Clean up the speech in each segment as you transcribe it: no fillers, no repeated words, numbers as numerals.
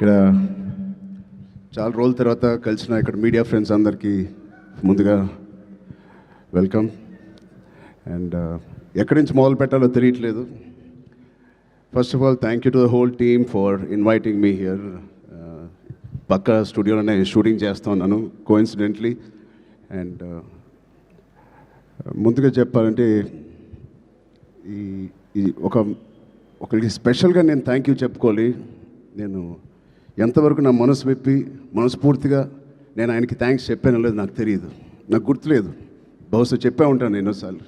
ఇక్కడ చాలా రోజుల తర్వాత కలిసిన ఇక్కడ మీడియా ఫ్రెండ్స్ అందరికీ ముందుగా వెల్కమ్. అండ్ ఎక్కడి నుంచి మొదలు పెట్టాలో తెలియట్లేదు. First of all thank you to the whole team for inviting me here. పక్క స్టూడియోలోనే షూటింగ్ చేస్తూ ఉన్నాను కోఇన్సిడెంట్లీ. అండ్ ముందుగా చెప్పాలంటే ఈ ఒకరికి స్పెషల్గా నేను థ్యాంక్ యూ చెప్పుకోవాలి. నేను ఎంతవరకు నా మనసు విప్పి మనస్ఫూర్తిగా నేను ఆయనకి థ్యాంక్స్ చెప్పానో లేదు నాకు తెలియదు, నాకు గుర్తులేదు. బహుశా చెప్పే ఉంటాను ఎన్నోసార్లు.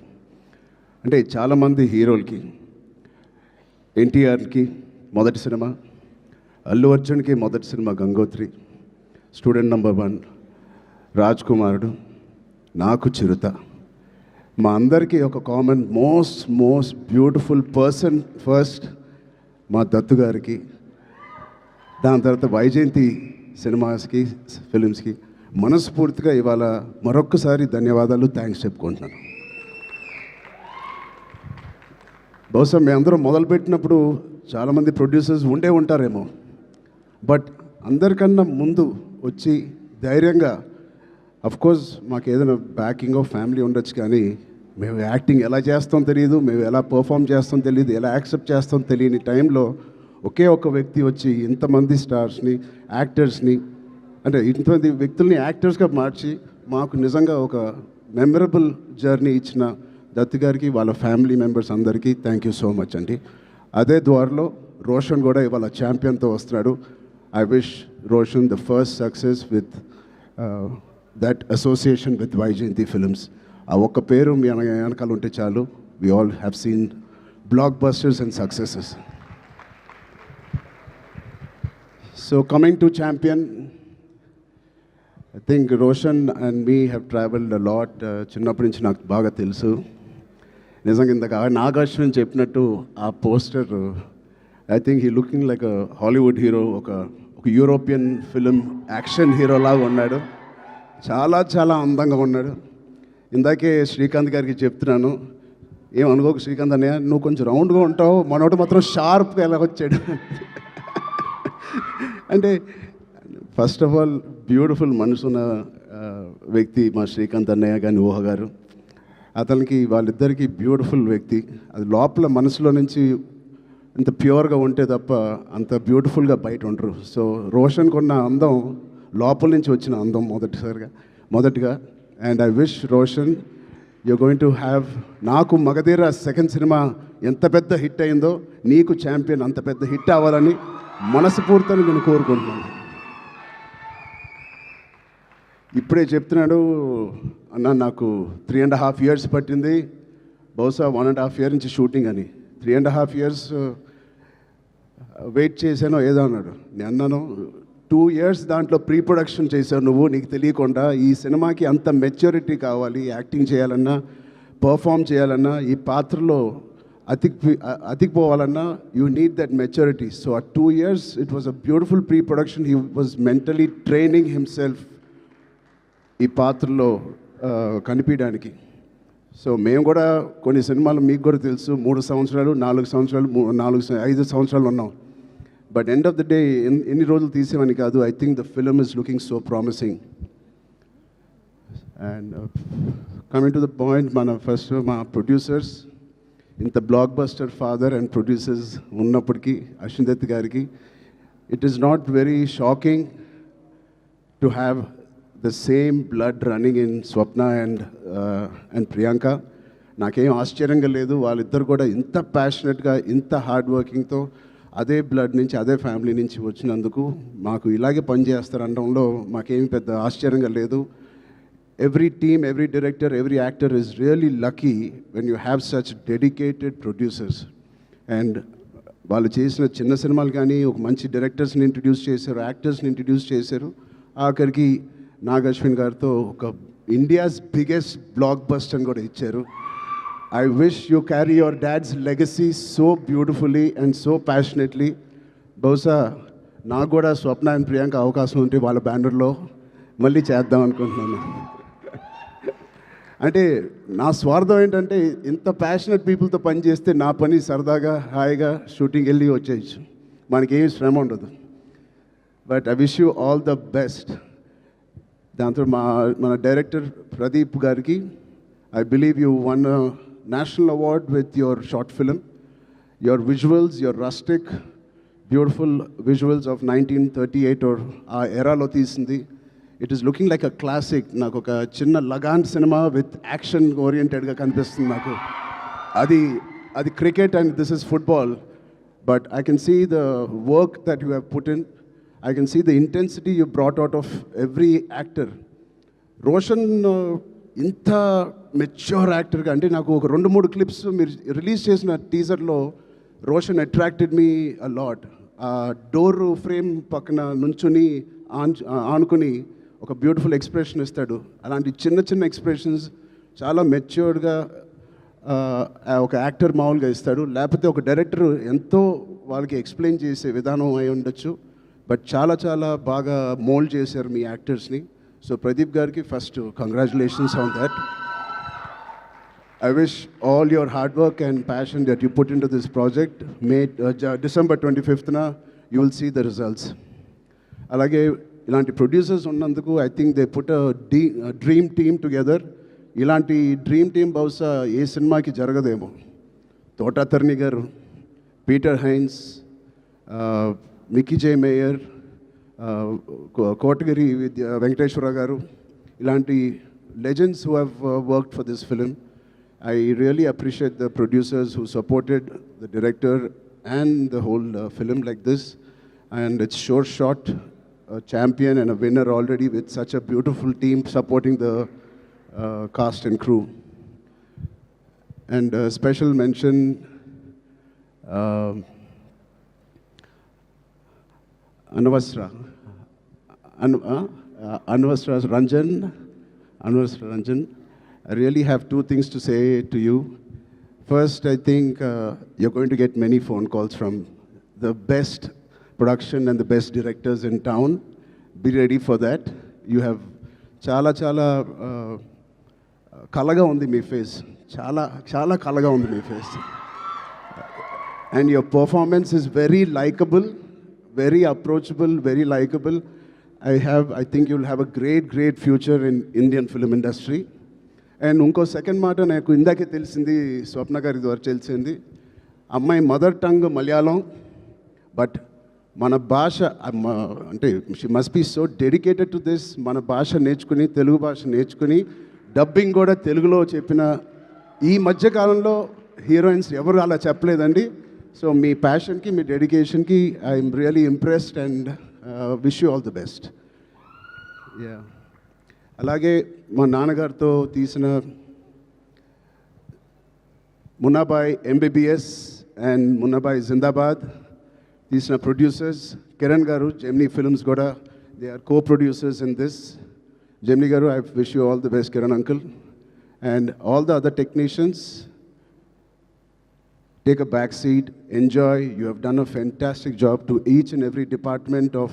అంటే చాలామంది హీరోలకి, ఎన్టీఆర్కి మొదటి సినిమా, అల్లు అర్జున్కి మొదటి cinema Gangotri, student number 1, Raj కుమారుడు, నాకు చిరుత. మా అందరికీ ఒక common most beautiful person first మా దత్తు గారికి, దాని తర్వాత వైజయంతి సినిమాస్కి ఫిలిమ్స్కి మనస్ఫూర్తిగా ఇవాళ మరొక్కసారి ధన్యవాదాలు, థ్యాంక్స్ చెప్పుకుంటున్నాను. బహుశా మేమందరం మొదలుపెట్టినప్పుడు చాలామంది ప్రొడ్యూసర్స్ ఉండే ఉంటారేమో, బట్ అందరికన్నా ముందు వచ్చి ధైర్యంగా, అఫ్కోర్స్ మాకు ఏదైనా బ్యాకింగ్ ఆఫ్ ఫ్యామిలీ ఉండొచ్చు, కానీ మేము యాక్టింగ్ ఎలా చేస్తాం తెలియదు, మేము ఎలా పర్ఫామ్ చేస్తాం తెలియదు, ఎలా యాక్సెప్ట్ చేస్తాం తెలియని టైంలో ఒకే ఒక వ్యక్తి వచ్చి ఇంతమంది స్టార్స్ని, యాక్టర్స్ని, అంటే ఇంతమంది వ్యక్తుల్ని యాక్టర్స్గా మార్చి మాకు నిజంగా ఒక మెమరబుల్ జర్నీ ఇచ్చిన దత్తు గారికి, వాళ్ళ ఫ్యామిలీ మెంబర్స్ అందరికీ థ్యాంక్ యూ సో మచ్ అండి. అదే ద్వారలో రోషన్ కూడా ఇవాళ ఛాంపియన్తో వస్తున్నాడు. I wish Roshan the first success with that association with Vyjayanthi films. ఆ ఒక్క పేరు మీ వెనకాల ఉంటే చాలు. We all have seen blockbusters and successes. So coming to champion, I think Roshan and me have traveled a lot. చిన్నప్పటి నుంచి నాకు బాగా తెలుసు. నిజంగా ఇందాక నాగార్జున చెప్పినట్టు ఆ poster, I think he looking like a Hollywood hero, ఒక యూరోపియన్ ఫిలిం యాక్షన్ హీరో లాగా ఉన్నాడు. చాలా అందంగా ఉన్నాడు. ఇందాకే శ్రీకాంత్ గారికి చెప్తున్నాను, ఏమనుకోకు శ్రీకాంత్ అన్నయ్య, నువ్వు కొంచెం రౌండ్గా ఉంటావు, మనోడు మాత్రం షార్ప్గా ఎలా వచ్చాడు. అంటే ఫస్ట్ ఆఫ్ ఆల్ బ్యూటిఫుల్ మనసున్న వ్యక్తి మా శ్రీకాంత్ అన్నయ్య కానీ ఊహ గారు. అతనికి వాళ్ళిద్దరికీ బ్యూటిఫుల్ వ్యక్తి. అది లోపల మనసులో నుంచి ఇంత ప్యూర్గా ఉంటే తప్ప అంత బ్యూటిఫుల్గా బయట ఉండరు. సో రోషన్కి ఉన్న అందం లోపల నుంచి వచ్చిన అందం మొదటిగా. And I wish Roshan you going to have, నాకు మగధీర సెకండ్ సినిమా ఎంత పెద్ద హిట్ అయిందో నీకు ఛాంపియన్ అంత పెద్ద హిట్ అవ్వాలని మనస్ఫూర్తిని నేను కోరుకుంటున్నాను. ఇప్పుడే చెప్తున్నాడు అన్న, నాకు 3.5 years పట్టింది, బహుశా 1.5 year నుంచి షూటింగ్ అని. 3.5 years వెయిట్ చేశానో ఏదో అన్నాడు. నేను అన్నాను 2 years దాంట్లో ప్రీ ప్రొడక్షన్ చేశావు నువ్వు, నీకు తెలియకుండా. ఈ సినిమాకి అంత మెచ్యూరిటీ కావాలి, యాక్టింగ్ చేయాలన్నా, పర్ఫామ్ చేయాలన్నా, ఈ పాత్రలో అతికిపోవాలన్నా you need that maturity. So ఆ 2 years it was a beautiful pre production. He was mentally training himself ఈ పాత్రలో కనిపించడానికి. సో మేము కూడా కొన్ని సినిమాలు మీకు కూడా తెలుసు 3 సంవత్సరాలు 4 సంవత్సరాలు 5 సంవత్సరాలు ఉన్నాం. But end of the day ఎన్ని రోజులు తీసేవని కాదు. I think the film is looking so promising. And coming to the point, మా ప్రొడ్యూసర్స్, ఇంత block buster father and producers ఉన్నప్పటికీ అశ్విన్ దత్ గారికి it is not very shocking to have the same blood running in Swapna and Priyanka. నాకేం ఆశ్చర్యంగా లేదు. వాళ్ళిద్దరు కూడా ఇంత ప్యాషనెట్గా, ఇంత హార్డ్ వర్కింగ్తో అదే బ్లడ్ నుంచి, అదే ఫ్యామిలీ నుంచి వచ్చినందుకు మాకు ఇలాగే పనిచేస్తారనడంలో మాకేమి పెద్ద ఆశ్చర్యంగా లేదు. Every team, every director, every actor is really lucky when you have such dedicated producers. And వాళ్ళు చేసిన చిన్న సినిమాలు కానీ ఒక మంచి డైరెక్టర్స్ని ఇంట్రడ్యూస్ చేశారు, యాక్టర్స్ని ఇంట్రడ్యూస్ చేశారు. ఆఖరికి నాగ్ అశ్విన్ గారితో ఒక ఇండియాస్ బిగ్గెస్ట్ బ్లాక్ బస్టర్ కూడా ఇచ్చారు. I wish you carry your dad's legacy so beautifully and so passionately. బహుశా నాకు కూడా స్వప్న అండ్ ప్రియాంక అవకాశం ఉంటే వాళ్ళ బ్యానర్లో మళ్ళీ చేద్దాం అనుకుంటున్నాను. అంటే నా స్వార్థం ఏంటంటే ఇంత ప్యాషనెట్ పీపుల్తో పనిచేస్తే నా పని సరదాగా హాయిగా షూటింగ్ వెళ్ళి వచ్చేయచ్చు, మనకేం శ్రమ ఉండదు. But I wish you all the best. దాంతో మన డైరెక్టర్ ప్రదీప్ గారికి, I believe you won national award with your short film. Your visuals, your rustic beautiful visuals of 1938 or ఆ ఎరాలో తీసింది. It is looking like a classic. నాకు ఒక చిన్న Lagaan cinema with action ఓరియంటెడ్గా కనిపిస్తుంది నాకు. అది cricket and this is football, but I can see the work that you have put in. I can see the intensity you brought out of every actor. Roshan ఇంత mature యాక్టర్గా, అంటే నాకు ఒక 2-3 clips మీరు రిలీజ్ చేసిన టీజర్లో Roshan attracted me a lot. ఆ door frame పక్కన నుంచుని ఆనుకుని ఒక బ్యూటిఫుల్ ఎక్స్ప్రెషన్ ఇస్తాడు. అలాంటి చిన్న చిన్న ఎక్స్ప్రెషన్స్ చాలా మెచ్యూర్డ్గా ఒక యాక్టర్ మామూలుగా ఇస్తాడు. లేకపోతే ఒక డైరెక్టర్ ఎంతో వాళ్ళకి ఎక్స్ప్లెయిన్ చేసే విధానం అయి ఉండొచ్చు, బట్ చాలా చాలా బాగా మోల్డ్ చేశారు మీ యాక్టర్స్ని. సో ప్రదీప్ గారికి first congratulations on that. I wish all your hard work and passion that you put into this project, December 25th, you will see the results. అలాగే ఇలాంటి ప్రొడ్యూసర్స్ ఉన్నందుకు I think they put dream team together. ఇలాంటి dream team బహుశా ఏ సినిమాకి జరగదేమో. తోటాతర్ని గారు, Peter Heinz, Mickey జే mayor, Kotagiri Venkateswara గారు, ఇలాంటి legends who have worked for this film. I really appreciate the producers who supported the director and the whole film like this. And it's sure shot, a champion and a winner already with such a beautiful team supporting the cast and crew. And a special mention, Anvasra Ranjan. I really have 2 things to say to you. First, I think you're going to get many phone calls from the best production and the best directors in town. Be ready for that. You have chala kalaga undi mee face. Chala kalaga undi mee face. And your performance is very likable, very approachable, very likable. I think you'll have a great future in Indian film industry. And ఇంకో second మాట నాకు ఇందాకే తెలిసింది, స్వప్న గారి ద్వారా తెలిసింది. అమ్మాయి mother tongue Malayalam, but మన భాష అంటే she must be so dedicated to this. మన భాష నేర్చుకుని, తెలుగు భాష నేర్చుకుని డబ్బింగ్ కూడా తెలుగులో చెప్పిన ఈ మధ్యకాలంలో హీరోయిన్స్ ఎవరు అలా చెప్పలేదండి. సో మీ ప్యాషన్కి, మీ డెడికేషన్కి I'm really impressed and wish you all the best. Yeah, అలాగే మా నాన్నగారితో తీసిన మున్నాబాయ్ ఎంబీబీఎస్ అండ్ మున్నాబాయ్ జిందాబాద్ తీసిన ప్రొడ్యూసర్స్ కిరణ్ గారు, జెమినీ ఫిల్మ్స్ కూడా they are co-producers in this. Gemini గారు, I wish you all the best Kiran uncle. And all the other technicians, take a back seat, enjoy. You have done a fantastic job to each and every department of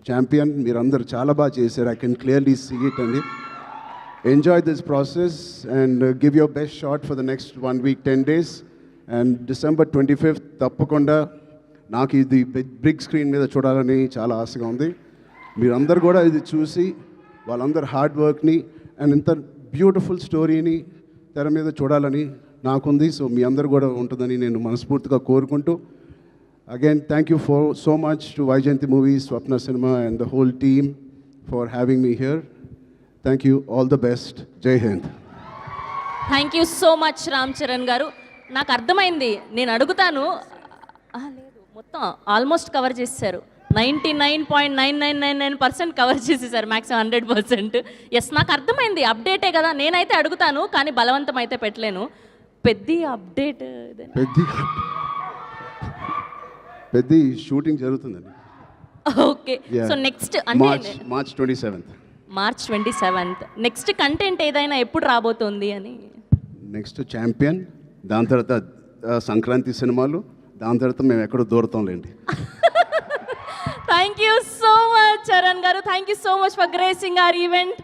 champion. Meerandaru chaala baa chesaru. I can clearly see it. And enjoy this process and give your best shot for the next 1 week, 10 days. And December 25th, తప్పకుండా నాకు ఇది big screen మీద చూడాలని చాలా ఆశగా ఉంది. మీరందరూ కూడా ఇది చూసి వాళ్ళందరూ హార్డ్ వర్క్ని అండ్ ఇంత బ్యూటిఫుల్ స్టోరీని తెర మీద చూడాలని నాకుంది. సో మీ అందరు కూడా ఉంటుందని నేను మనస్ఫూర్తిగా కోరుకుంటూ, again thank you for so much to Vyjayanthi movies, Swapna cinema and the whole team for having me here. Thank you, all the best, Jai Hind. Thank you so much Ram Charan గారు. నాకు అర్థమైంది, నేను అడుగుతాను. లేదు, మొత్తం ఆల్మోస్ట్ కవర్ చేశారు. 99.9999% కవర్ చేసేసారు, మ్యాక్సిమం 100%. ఎస్, నాకు అర్థమైంది, అప్డేటే కదా. నేనైతే అడుగుతాను కానీ బలవంతం అయితే పెట్టలేను. పెద్ద అప్డేట్, పెద్ద షూటింగ్ జరుగుతుందండి. ఓకే, సో నెక్స్ట్ అంటే మార్చ్ 27th నెక్స్ట్ కంటెంట్ ఏదైనా ఎప్పుడు రాబోతుంది అని? నెక్స్ట్ ఛాంపియన్, దాని తర్వాత సంక్రాంతి సినిమాలు, దాని తర్వాత మేము ఎక్కడో దూరతాంలేండి. Thank you so much Charan గారు. Thank you so much for gracing our event.